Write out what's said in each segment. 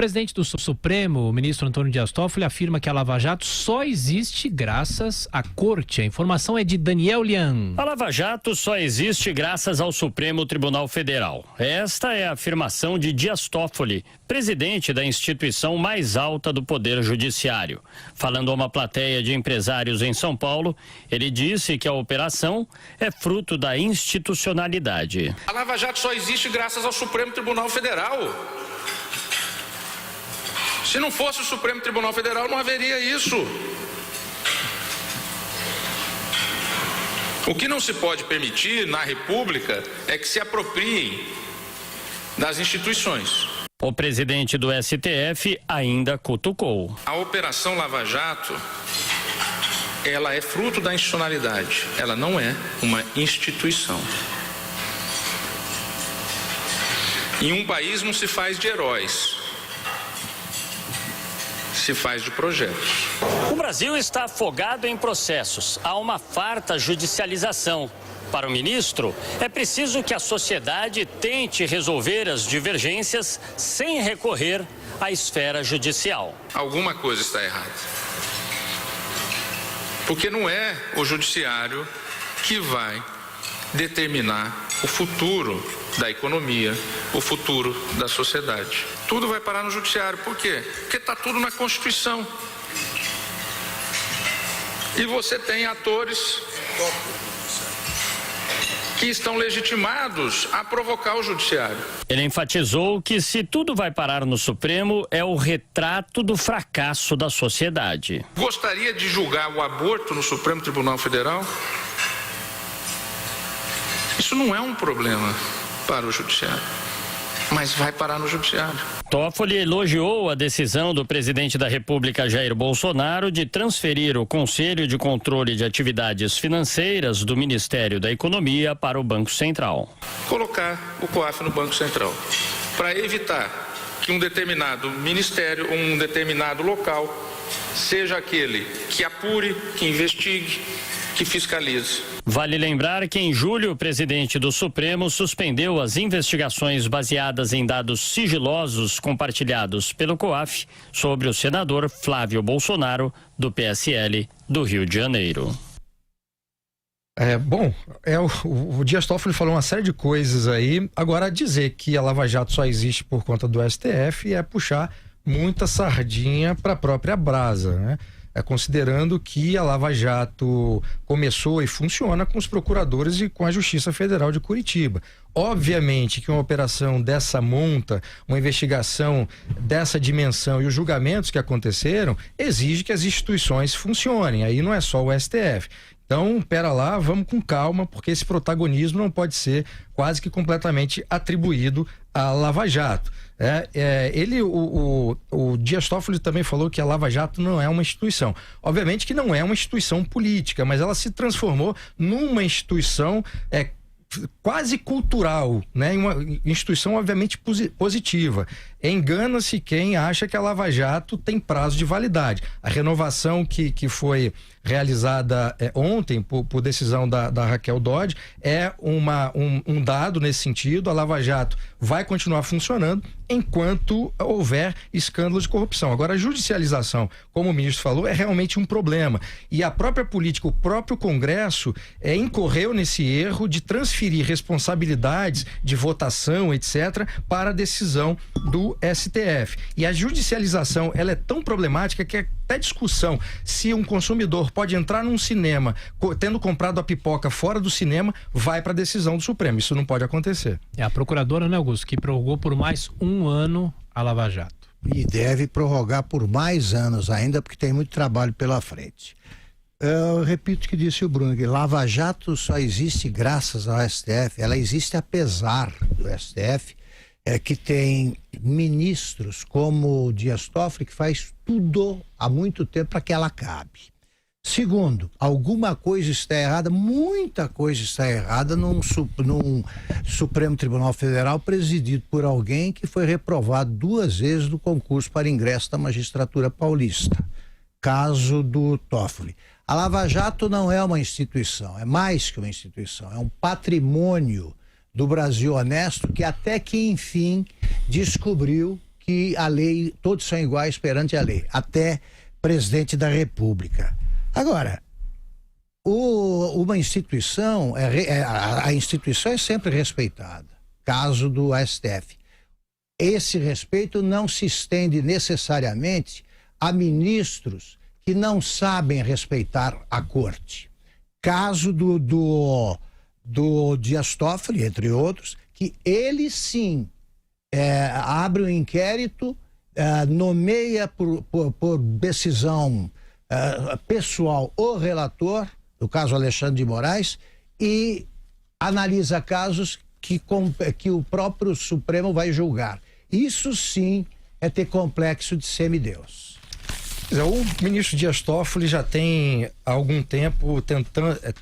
presidente do Supremo, o ministro Antônio Dias Toffoli, afirma que a Lava Jato só existe graças à corte. A informação é de Daniel Lian. A Lava Jato só existe graças ao Supremo Tribunal Federal. Esta é a afirmação de Dias Toffoli, presidente da instituição mais alta do Poder Judiciário. Falando a uma plateia de empresários em São Paulo, ele disse que a operação é fruto da institucionalidade. A Lava Jato só existe graças ao Supremo Tribunal Federal. Se não fosse o Supremo Tribunal Federal, não haveria isso. O que não se pode permitir na República é que se apropriem das instituições. O presidente do STF ainda cutucou. A Operação Lava Jato, ela é fruto da institucionalidade. Ela não é uma instituição. Em um país não se faz de heróis, se faz de projetos. O Brasil está afogado em processos. Há uma farta judicialização. Para o ministro, é preciso que a sociedade tente resolver as divergências sem recorrer à esfera judicial. Alguma coisa está errada. Porque não é o judiciário que vai determinar o futuro da economia, o futuro da sociedade. Tudo vai parar no judiciário. Por quê? Porque está tudo na Constituição. E você tem atores que estão legitimados a provocar o judiciário. Ele enfatizou que se tudo vai parar no Supremo, é o retrato do fracasso da sociedade. Gostaria de julgar o aborto no Supremo Tribunal Federal? Isso não é um problema para o judiciário, mas vai parar no judiciário. Toffoli elogiou a decisão do presidente da República, Jair Bolsonaro, de transferir o Conselho de Controle de Atividades Financeiras do Ministério da Economia para o Banco Central. Colocar o COAF no Banco Central, para evitar que um determinado ministério, um determinado local, seja aquele que apure, que investigue, que fiscalize. Vale lembrar que em julho o presidente do Supremo suspendeu as investigações baseadas em dados sigilosos compartilhados pelo COAF sobre o senador Flávio Bolsonaro, do PSL do Rio de Janeiro. O Dias Toffoli falou uma série de coisas aí. Agora, dizer que a Lava Jato só existe por conta do STF é puxar muita sardinha para a própria brasa, né? Considerando que a Lava Jato começou e funciona com os procuradores e com a Justiça Federal de Curitiba. Obviamente que uma operação dessa monta, uma investigação dessa dimensão e os julgamentos que aconteceram, exige que as instituições funcionem. Aí não é só o STF. Então, pera lá, vamos com calma, porque esse protagonismo não pode ser quase que completamente atribuído à Lava Jato. O Dias Toffoli também falou que a Lava Jato não é uma instituição. Obviamente que não é uma instituição política, mas ela se transformou numa instituição quase cultural, né? Uma instituição obviamente positiva. Engana-se quem acha que a Lava Jato tem prazo de validade. A renovação que foi realizada ontem por decisão da Raquel Dodge é um dado nesse sentido. A Lava Jato vai continuar funcionando enquanto houver escândalo de corrupção. Agora, a judicialização, como o ministro falou, é realmente um problema. E a própria política, o próprio Congresso incorreu nesse erro de transferir responsabilidades de votação, etc., para a decisão do STF. E a judicialização, ela é tão problemática que até discussão se um consumidor pode entrar num cinema tendo comprado a pipoca fora do cinema, vai para a decisão do Supremo. Isso não pode acontecer. É a procuradora, né, Augusto, que prorrogou por mais um ano a Lava Jato. E deve prorrogar por mais anos ainda, porque tem muito trabalho pela frente. Eu repito o que disse o Bruno, que Lava Jato só existe graças ao STF, ela existe apesar do STF, que tem ministros como o Dias Toffoli, que faz tudo há muito tempo para que ela acabe. Segundo, alguma coisa está errada, muita coisa está errada num Supremo Tribunal Federal presidido por alguém que foi reprovado 2 vezes no concurso para ingresso da magistratura paulista. Caso do Toffoli. A Lava Jato não é uma instituição, é mais que uma instituição, é um patrimônio do Brasil honesto que até que enfim descobriu que que a lei, todos são iguais perante a lei, até presidente da República. Agora, uma instituição, a instituição é sempre respeitada. Caso do STF. Esse respeito não se estende necessariamente a ministros que não sabem respeitar a corte. Caso do Dias Toffoli, entre outros, que ele sim abre um inquérito, nomeia por decisão pessoal o relator, no caso Alexandre de Moraes, e analisa casos que o próprio Supremo vai julgar. Isso sim é ter complexo de semideus. O ministro Dias Toffoli já tem há algum tempo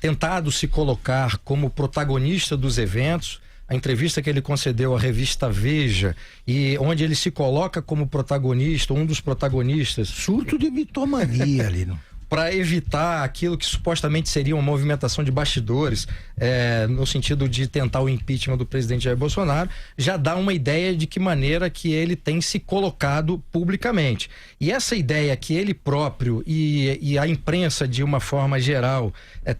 tentado se colocar como protagonista dos eventos. A entrevista que ele concedeu à revista Veja, e onde ele se coloca como protagonista, um dos protagonistas. Surto de mitomania ali, não? Para evitar aquilo que supostamente seria uma movimentação de bastidores, no sentido de tentar o impeachment do presidente Jair Bolsonaro, já dá uma ideia de que maneira que ele tem se colocado publicamente. E essa ideia que ele próprio e a imprensa, de uma forma geral,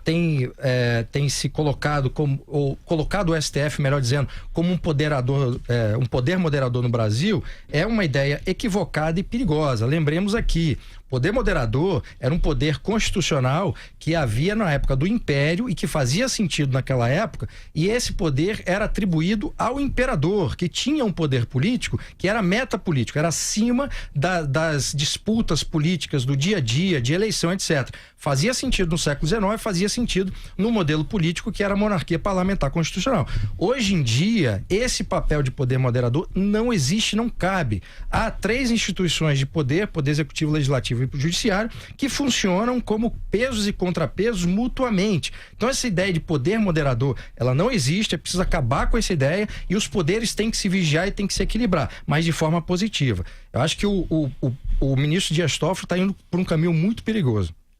tem se colocado ou colocado o STF, melhor dizendo, como um poder moderador no Brasil, é uma ideia equivocada e perigosa. Lembremos aqui, poder moderador era um poder constitucional que havia na época do Império e que fazia sentido naquela época, e esse poder era atribuído ao imperador, que tinha um poder político que era metapolítico, era acima das disputas políticas do dia a dia, de eleição, etc. Fazia sentido no século XIX, fazia sentido no modelo político que era a monarquia parlamentar constitucional. Hoje em dia, esse papel de poder moderador não existe, não cabe. Há 3 instituições de poder executivo, legislativo e judiciário, que funcionam como pesos e contrapesos mutuamente. Então essa ideia de poder moderador, ela não existe, é preciso acabar com essa ideia, e os poderes têm que se vigiar e têm que se equilibrar, mas de forma positiva. Eu acho que o ministro Dias Toffoli está indo por um caminho muito perigoso.